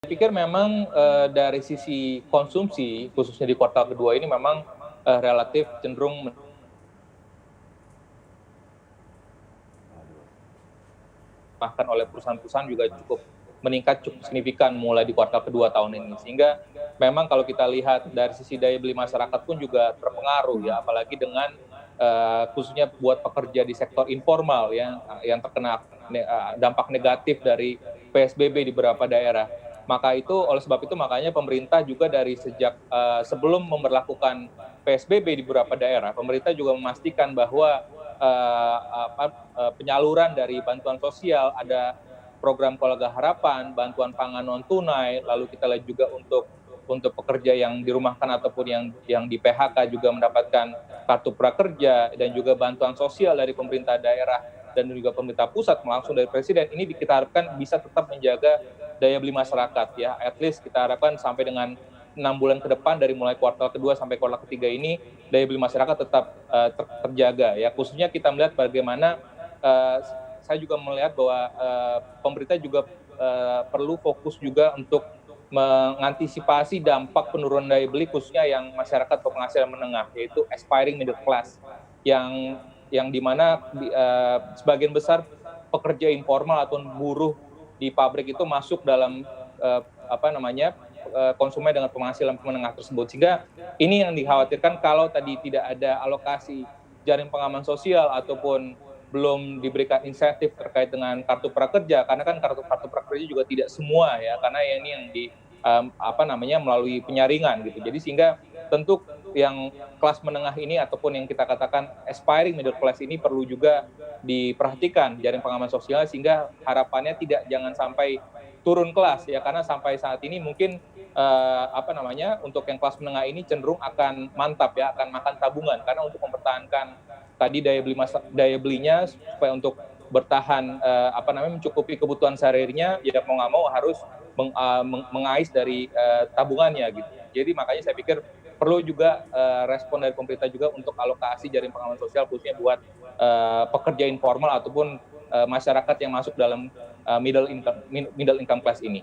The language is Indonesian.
pikir memang dari sisi konsumsi, khususnya di kuartal kedua ini memang relatif cenderung bahkan oleh perusahaan-perusahaan juga cukup meningkat cukup signifikan mulai di kuartal kedua tahun ini. Sehingga memang kalau kita lihat dari sisi daya beli masyarakat pun juga terpengaruh ya, apalagi dengan khususnya buat pekerja di sektor informal ya, yang terkena dampak negatif dari PSBB di beberapa daerah. Maka itu oleh sebab itu makanya pemerintah juga dari sejak sebelum memberlakukan PSBB di beberapa daerah, pemerintah juga memastikan bahwa penyaluran dari bantuan sosial, ada program keluarga harapan, bantuan pangan non tunai, lalu kita lihat juga untuk pekerja yang dirumahkan ataupun yang di PHK juga mendapatkan kartu prakerja, dan juga bantuan sosial dari pemerintah daerah dan juga pemerintah pusat langsung dari presiden. Ini kita harapkan bisa tetap menjaga daya beli masyarakat ya. At least kita harapkan sampai dengan 6 bulan ke depan dari mulai kuartal kedua sampai kuartal ketiga ini daya beli masyarakat tetap terjaga ya. Khususnya kita melihat bagaimana saya juga melihat bahwa pemerintah juga perlu fokus juga untuk mengantisipasi dampak penurunan daya beli khususnya yang masyarakat berpenghasilan menengah, yaitu aspiring middle class, yang dimana sebagian besar pekerja informal atau buruh di pabrik itu masuk dalam konsumen dengan penghasilan menengah tersebut. Sehingga ini yang dikhawatirkan kalau tadi tidak ada alokasi jaring pengaman sosial ataupun belum diberikan insentif terkait dengan kartu prakerja, karena kan kartu prakerja juga tidak semua ya, karena ini yang melalui penyaringan gitu. Jadi sehingga tentu yang kelas menengah ini ataupun yang kita katakan aspiring middle class ini perlu juga diperhatikan jaring pengaman sosial, sehingga harapannya jangan sampai turun kelas ya, karena sampai saat ini mungkin untuk yang kelas menengah ini cenderung akan mantap ya, akan makan tabungan, karena untuk mempertahankan tadi daya belinya supaya untuk bertahan mencukupi kebutuhan sehari-harinya ya, mau nggak mau harus mengais dari tabungannya gitu. Jadi makanya saya pikir perlu juga respon dari pemerintah juga untuk alokasi jaring pengaman sosial khususnya buat pekerja informal ataupun masyarakat yang masuk dalam middle income class ini.